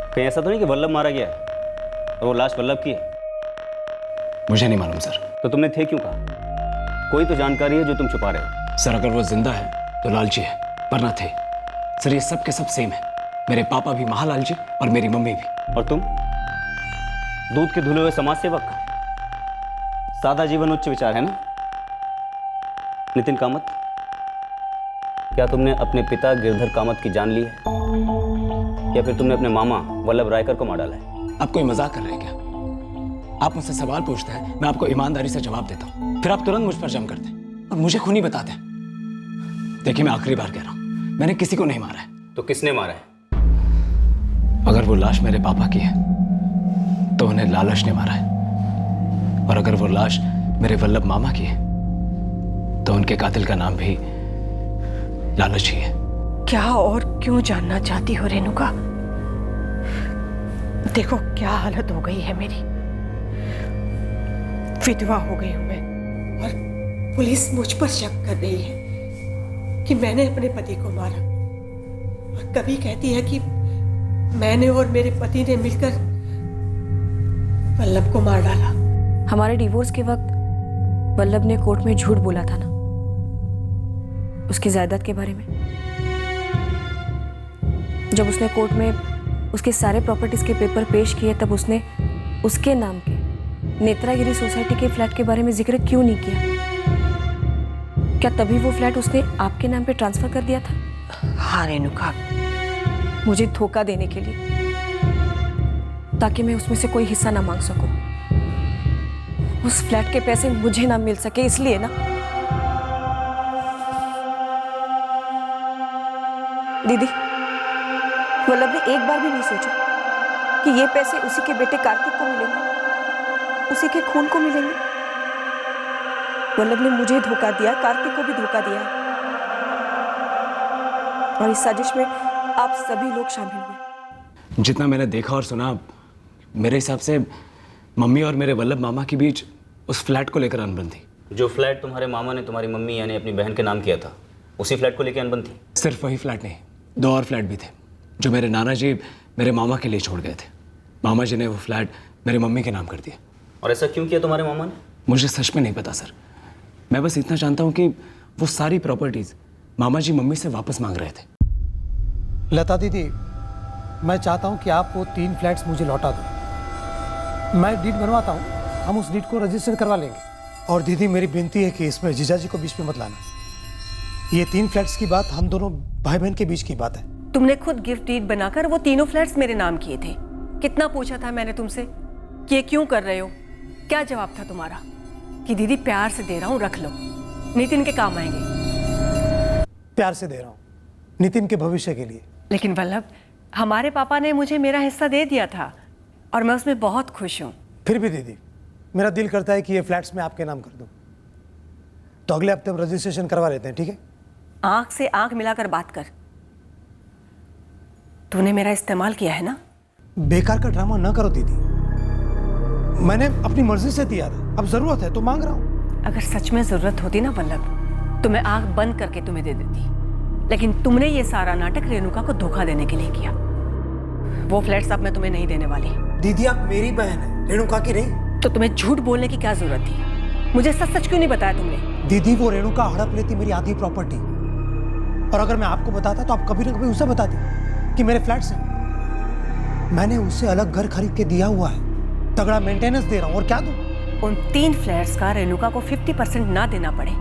कहीं ऐसा तो नहीं कि वल्लभ मारा गया और वो लाश वल्लभ की है? मुझे नहीं मालूम सर। तो तुमने थे क्यों कहा? कोई तो जानकारी है जो तुम छुपा रहे हो। सर अगर वो जिंदा है तो लालची है, वरना थे। सर ये सब के सब सेम है। मेरे पापा भी महालालची और मेरी मम्मी भी। और तुम दूध के धुले हुए समाज सेवक, सादा जीवन उच्च विचार है ना? नितिन कामत, क्या तुमने अपने पिता गिरधर कामत की जान ली है या फिर तुमने अपने मामा वल्लभ रायकर को मार डाला है? आप कोई मजाक कर रहे हैं क्या? आप मुझसे सवाल पूछते हैं, मैं आपको ईमानदारी से जवाब देता हूँ, फिर आप तुरंत मुझ पर जम करते हैं और मुझे खूनी बताते हैं। देखिए मैं आखिरी बार कह रहा हूँ, मैंने किसी को नहीं मारा है। तो किसने मारा है? अगर वो लाश मेरे पापा की है तो उन्हें लालच ने मारा है, और अगर वो लाश मेरे वल्लभ मामा की है तो उनके कातिल का नाम भी लालच ही है। क्या और क्यों जानना चाहती हो रेणुका? देखो क्या हालत हो गई है मेरी, विधवा हो गई हूं मैं और पुलिस मुझ पर शक कर रही है कि मैंने अपने पति को मारा। और कभी कहती है कि मैंने और मेरे पति ने मिलकर वल्लभ को मार डाला। हमारे डिवोर्स के वक्त वल्लभ ने कोर्ट में झूठ बोला था ना, उसकी जायदाद के बारे में। जब उसने कोर्ट में उसके सारे प्रॉपर्टीज के पेपर पेश किए, तब उसने उसके नाम के नेत्रागिरी सोसाइटी के फ्लैट के बारे में जिक्र क्यों नहीं किया? क्या तभी वो फ्लैट उसने आपके नाम पे ट्रांसफर कर दिया था? हाँ रेणुका, मुझे धोखा देने के लिए, ताकि मैं उसमें से कोई हिस्सा ना मांग सकूं। उस फ्लैट के पैसे मुझे ना मिल सके, इसलिए ना। दीदी, वल्लभ ने एक बार भी नहीं सोचा कि ये पैसे उसी के बेटे कार्तिक को मिलेंगे, उसी के खून को मिलेंगे। वल्लभ ने मुझे धोखा दिया, कार्तिक को भी धोखा दिया है। और इस साजिश में आप सभी लोग शामिल हुए। जितना मैंने देखा और सुना, मेरे हिसाब से मम्मी और मेरे वल्लभ मामा के बीच उस फ्लैट को लेकर अनबन थी। जो फ्लैट तुम्हारे मामा ने तुम्हारी मम्मी यानी अपनी बहन के नाम किया था, उसी फ्लैट को लेकर अनबन थी? सिर्फ वही फ्लैट नहीं, 2 और फ्लैट भी थे जो मेरे नाना जी मेरे मामा के लिए छोड़ गए थे। मामा जी ने वो फ्लैट मेरी मम्मी के नाम कर दिया। और ऐसा क्यों किया तुम्हारे मामा ने? मुझे सच में नहीं पता सर। मैं बस इतना जानता हूँ कि वो सारी प्रॉपर्टीज मामा जी मम्मी से वापस मांग रहे थे। लता दीदी, मैं चाहता हूँ कि आप वो 3 फ्लैट्स मुझे लौटा दो। मैं डीड बनवाता हूँ, हम उस डीड को रजिस्टर करवा लेंगे। और दीदी, मेरी विनती है कि इसमें जीजाजी को बीच में मत लाना। ये 3 फ्लैट्स की बात हम दोनों भाई बहन के बीच की बात है। तुमने खुद गिफ्ट डीड बनाकर वो तीनों फ्लैट्स मेरे नाम किए थे। कितना पूछा था मैंने तुमसे कि ये क्यों कर रहे हो? क्या जवाब था तुम्हारा? कि दीदी प्यार से दे रहा हूँ, रख लो, नितिन के काम आएंगे। प्यार से दे रहा हूँ, नितिन के भविष्य के लिए। लेकिन वल्लभ, हमारे पापा ने मुझे मेरा हिस्सा दे दिया था और मैं उसमें बहुत खुश हूँ। फिर भी दीदी, मेरा दिल करता है कि ये फ्लैट्स मैं आपके नाम कर दूँ। तो अगले हफ्ते हम रजिस्ट्रेशन करवा लेते हैं, ठीक है? आंख से आंख मिलाकर बात कर। तूने मेरा इस्तेमाल किया है ना? बेकार का ड्रामा ना करो दीदी, मैंने अपनी मर्जी से दिया था, अब जरूरत है तो मांग रहा हूँ। अगर सच में जरूरत होती ना वल्लभ, तो मैं आंख बंद करके तुम्हें दे देती। लेकिन तुमने ये सारा नाटक रेणुका को धोखा देने के लिए किया। वो फ्लैट्स अब मैं तुम्हें नहीं देने वाली। दीदी, आप मेरी बहन है, रेणुका की नहीं। तो तुम्हें झूठ बोलने की क्या जरूरत थी? मुझे सच सच क्यों नहीं बताया तुमने? दीदी, वो रेणुका हड़प लेती मेरी आधी प्रॉपर्टी, और अगर मैं आपको बताता तो आप कभी ना कभी उसे बताते कि मेरे फ्लैट्स हैं। मैंने उसे अलग घर खरीद के दिया हुआ है, तगड़ा मेंटेनेंस दे रहा हूँ, और क्या दूं? उन 3 फ्लैट्स का रेणुका को 50% ना देना पड़े,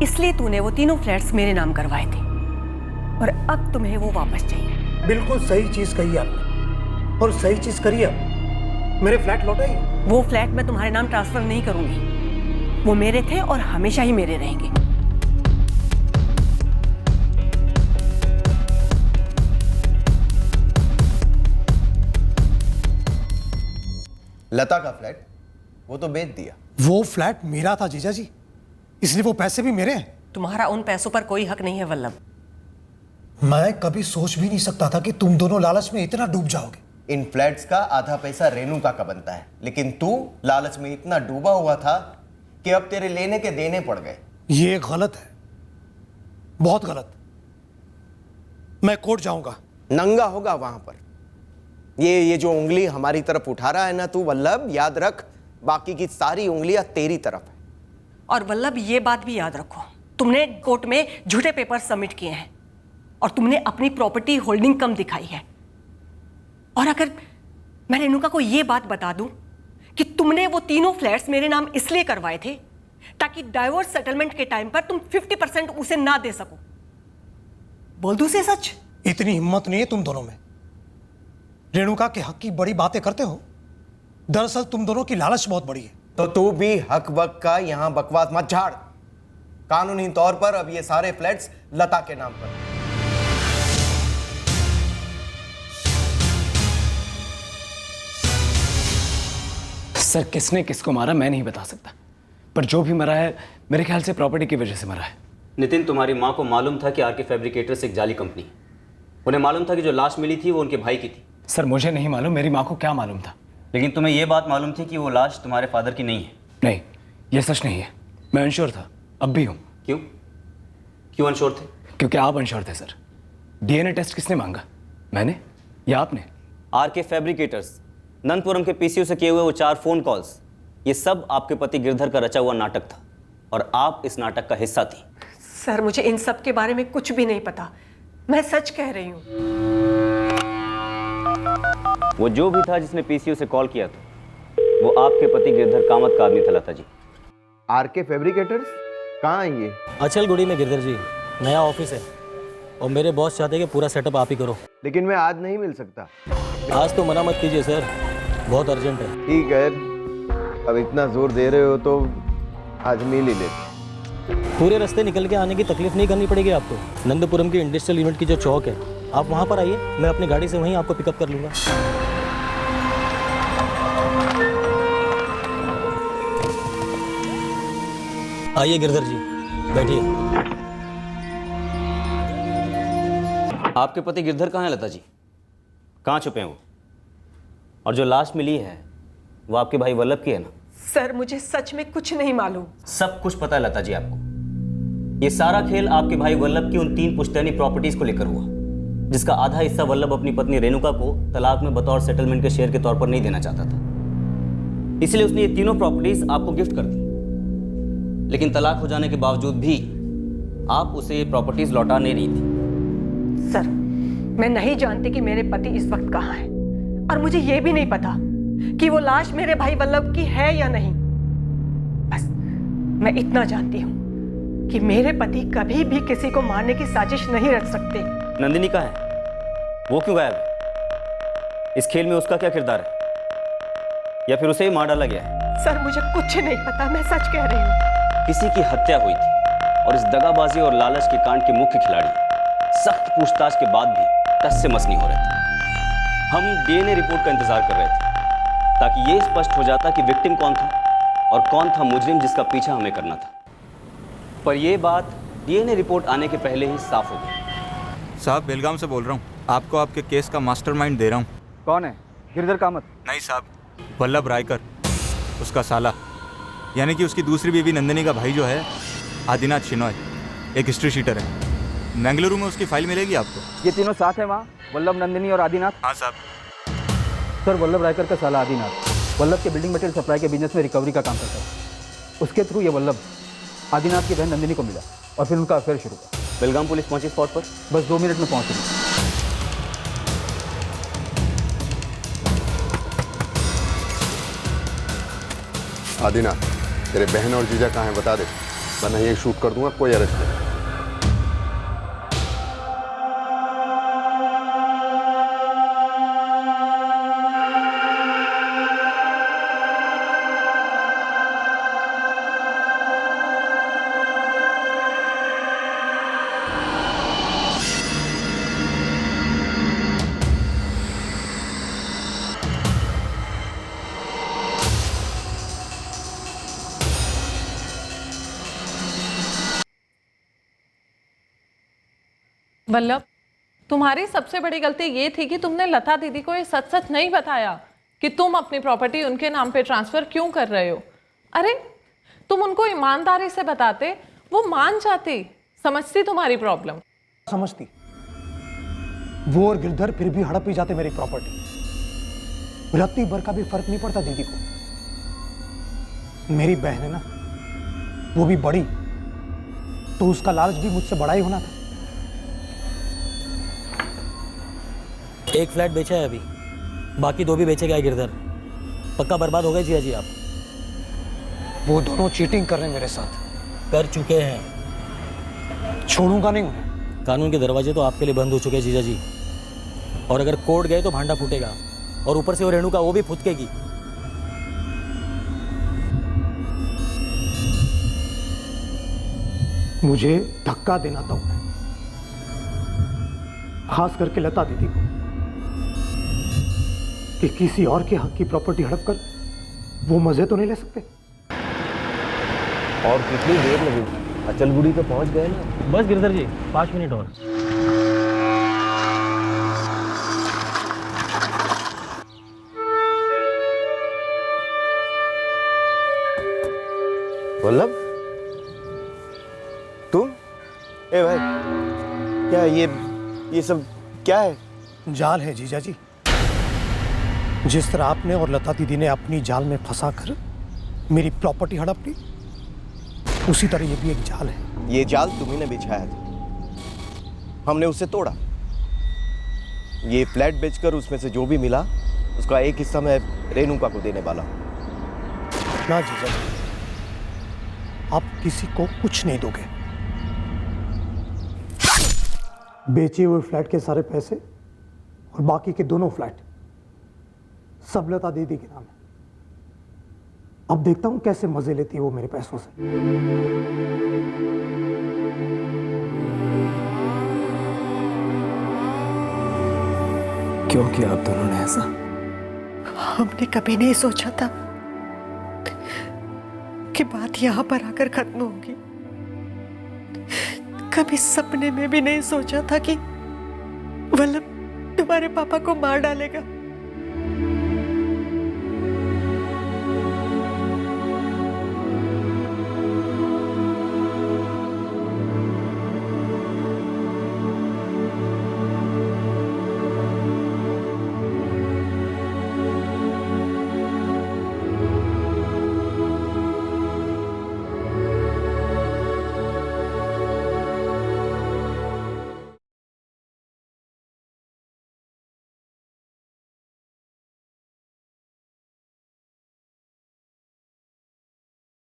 इसलिए तूने वो तीनों फ्लैट्स मेरे नाम करवाए थे, और अब तुम्हें वो वापस चाहिए। बिल्कुल सही चीज कही आपने, और सही चीज करी अब। मेरे फ्लैट लौटाइए। वो फ्लैट मैं तुम्हारे नाम ट्रांसफर नहीं करूंगी। वो मेरे थे और हमेशा ही मेरे रहेंगे। लता का फ्लैट वो तो बेच दिया। वो फ्लैट मेरा था जीजा जी, इसलिए वो पैसे भी मेरे हैं। तुम्हारा उन पैसों पर कोई हक नहीं है वल्लभ। मैं कभी सोच भी नहीं सकता था कि तुम दोनों लालच में इतना डूब जाओगे। इन फ्लैट्स का आधा पैसा रेणुका का बनता है, लेकिन तू लालच में इतना डूबा हुआ था कि अब तेरे लेने के देने पड़ गए। ये गलत है, बहुत गलत। मैं कोर्ट जाऊंगा। नंगा होगा वहां पर। ये जो उंगली हमारी तरफ उठा रहा है ना तू वल्लभ, याद रख, बाकी की सारी उंगलियां तेरी तरफ है। और वल्लभ, ये बात भी याद रखो, तुमने कोर्ट में झूठे पेपर सबमिट किए हैं और तुमने अपनी प्रॉपर्टी होल्डिंग कम दिखाई है। और अगर मैं रेणुका को यह बात बता दूं कि तुमने वो तीनों फ्लैट्स मेरे नाम इसलिए करवाए थे ताकि डाइवोर्स सेटलमेंट के टाइम पर तुम 50% उसे ना दे सको, बोल दूं से सच? इतनी हिम्मत नहीं है तुम दोनों में। रेणुका के हक की बड़ी बातें करते हो, दरअसल तुम दोनों की लालच बहुत बड़ी है। तो तू भी हक बक का यहां बकवास मत झाड़। कानूनी तौर पर अब ये सारे फ्लैट्स लता के नाम पर। सर, किसने किसको मारा मैं नहीं बता सकता, पर जो भी मरा है मेरे ख्याल से प्रॉपर्टी की वजह से मरा है। नितिन, तुम्हारी माँ को मालूम था कि आरके फैब्रिकेटर्स एक जाली कंपनी है। उन्हें मालूम था कि जो लाश मिली थी वो उनके भाई की थी। सर, मुझे नहीं मालूम मेरी माँ को क्या मालूम था। लेकिन तुम्हें यह बात मालूम थी कि वो लाश तुम्हारे फादर की नहीं है? नहीं, ये सच नहीं है। मैं अनश्योर था, अब भी हूँ। क्यों? क्यों अनश्योर थे? क्योंकि आप अनश्योर थे सर। डीएनए टेस्ट किसने मांगा, मैंने या आपने? आरके फैब्रिकेटर्स, नंदपुरम के पीसीओ से किए हुए वो 4 फोन कॉल्स, ये सब आपके पति गिरधर का रचा हुआ नाटक था और आप इस नाटक का हिस्सा थी। सर मुझे इन सब के बारे में कुछ भी नहीं पता, मैं सच कह रही हूँ। वो जो भी था जिसने पीसीओ से कॉल किया था वो आपके पति गिरधर कामत का आदमी था लता जी। आरके फैब्रिकेटर्स कहाँ है ये? अचलगुड़ी में गिरधर जी, नया ऑफिस है और मेरे बॉस चाहते हैं कि पूरा सेटअप आप ही करो। लेकिन मैं आज नहीं मिल सकता। आज तो मना मत कीजिए सर, बहुत अर्जेंट है। ठीक है, अब इतना जोर दे रहे हो तो आज मिल ही ले। पूरे रास्ते निकल के आने की तकलीफ नहीं करनी पड़ेगी आपको। नंदपुरम की इंडस्ट्रियल यूनिट की जो चौक है, आप वहाँ पर आइए, मैं अपनी गाड़ी से वहीं आपको पिकअप कर लूँगा। आइए गिरधर जी, बैठिए। आपके पति गिरधर कहाँ है लता जी? कहाँ छुपे हैं वो? और जो लाश मिली है वो आपके भाई वल्लभ की है ना? सर मुझे सच में कुछ नहीं मालूम। सब कुछ पता है लता जी आपको। ये सारा खेल आपके भाई वल्लभ की उन 3 पुश्तैनी प्रॉपर्टीज को लेकर हुआ, जिसका आधा हिस्सा वल्लभ अपनी पत्नी रेणुका को तलाक में बतौर सेटलमेंट के शेयर के तौर पर नहीं देना चाहता था। इसलिए उसने ये तीनों प्रॉपर्टीज आपको गिफ्ट कर दी। लेकिन तलाक हो जाने के बावजूद भी आप उसे ये प्रॉपर्टीज लौटा नहीं रही थी। सर मैं नहीं जानती कि मेरे पति इस वक्त कहाँ हैं, और मुझे ये भी नहीं पता कि वो लाश मेरे भाई वल्लभ की है या नहीं। बस मैं इतना जानती हूँ कि मेरे पति कभी भी किसी को मारने की साजिश नहीं रच सकते। नंदिनी कहाँ है? वो क्यों गायब है? इस खेल में उसका क्या किरदार है? या फिर उसे ही मार डाला गया है? सर मुझे कुछ नहीं पता, मैं सच कह रही हूँ। किसी की हत्या हुई थी और इस दगाबाजी और लालच के कांड के मुख्य खिलाड़ी सख्त पूछताछ के बाद भी टस से मस नहीं हो रहे थे। हम डीएनए रिपोर्ट का इंतजार कर रहे थे ताकि ये स्पष्ट हो जाता कि विक्टिम कौन था और कौन था मुजरिम जिसका पीछा हमें करना था। पर यह बात डीएनए रिपोर्ट आने के पहले ही साफ हो गई। साहब बेलगाम से बोल रहा हूँ, आपको आपके केस का मास्टरमाइंड दे रहा हूँ। कौन है? गिरधर कामत? नहीं साहब, वल्लभ रायकर, उसका साला, यानी कि उसकी दूसरी बीवी नंदिनी का भाई जो है आदिनाथ शिनॉय, एक हिस्ट्री शीटर है। बेंगलुरु में उसकी फाइल मिलेगी आपको। ये तीनों साथ हैं वहाँ, वल्लभ, नंदिनी और आदिनाथ? हाँ साहब। सर वल्लभ रायकर का साला आदिनाथ वल्लभ के बिल्डिंग मटेरियल सप्लाई के बिजनेस में रिकवरी का काम करता है। उसके थ्रू ये वल्लभ आदिनाथ की बहन नंदिनी को मिला और फिर उनका अफेयर शुरू हुआ। बेलगाम पुलिस पहुंची स्पॉट पर? बस 2 मिनट में पहुंच गई। आदिनाथ, तेरे बहन और जीजा कहाँ हैं बता दे, वरना ये शूट कर दूंगा, कोई अरेस्ट नहीं। वल्लभ, तुम्हारी सबसे बड़ी गलती ये थी कि तुमने लता दीदी को ये सच सच नहीं बताया कि तुम अपनी प्रॉपर्टी उनके नाम पे ट्रांसफर क्यों कर रहे हो। अरे तुम उनको ईमानदारी से बताते, वो मान जाती, समझती तुम्हारी प्रॉब्लम। समझती वो और गिरधर फिर भी हड़प ही जाते मेरी प्रॉपर्टी। रत्ती भर का भी फर्क नहीं पड़ता दीदी को। मेरी बहन है ना, वो भी बड़ी, तो उसका लालच भी मुझसे बड़ा ही होना था। एक फ्लैट बेचा है अभी, बाकी 2 भी बेचेगा गिरधर। पक्का बर्बाद हो गए जिया जी आप। वो दोनों चीटिंग कर रहे हैं मेरे साथ। कर चुके हैं। छोड़ूंगा नहीं उन्हें। कानून के दरवाजे तो आपके लिए बंद हो चुके हैं जीजा जी, और अगर कोर्ट गए तो भांडा फूटेगा, और ऊपर से वो रेणुका वो भी फुदकेगी। मुझे धक्का देना था उन्हें, खास करके लता दीदी को, कि किसी और के हक की प्रॉपर्टी हड़प कर वो मजे तो नहीं ले सकते। और कितनी देर लगेगी? अचलगुड़ी तो पहुंच गए ना। बस गिरधर जी 5 मिनट और। वल्लभ, तुम? ए भाई, क्या ये ये सब क्या है? जाल है जीजा जी। जिस तरह आपने और लता दीदी ने अपनी जाल में फंसाकर मेरी प्रॉपर्टी हड़प ली, उसी तरह ये भी एक जाल है। ये जाल तुम्ही ने बिछाया था, हमने उसे तोड़ा। ये फ्लैट बेचकर उसमें से जो भी मिला उसका एक हिस्सा मैं रेणुका को देने वाला हूं। ना जीजा जी, आप किसी को कुछ नहीं दोगे। बेचे हुए फ्लैट के सारे पैसे और बाकी के दोनों फ्लैट सब लता दीदी के नाम है। अब देखता हूं कैसे मजे लेती है वो मेरे पैसों से। क्यों किया आप दोनों ने ऐसा? हमने कभी नहीं सोचा था कि बात यहां पर आकर खत्म होगी। कभी सपने में भी नहीं सोचा था कि वल्लभ तुम्हारे पापा को मार डालेगा।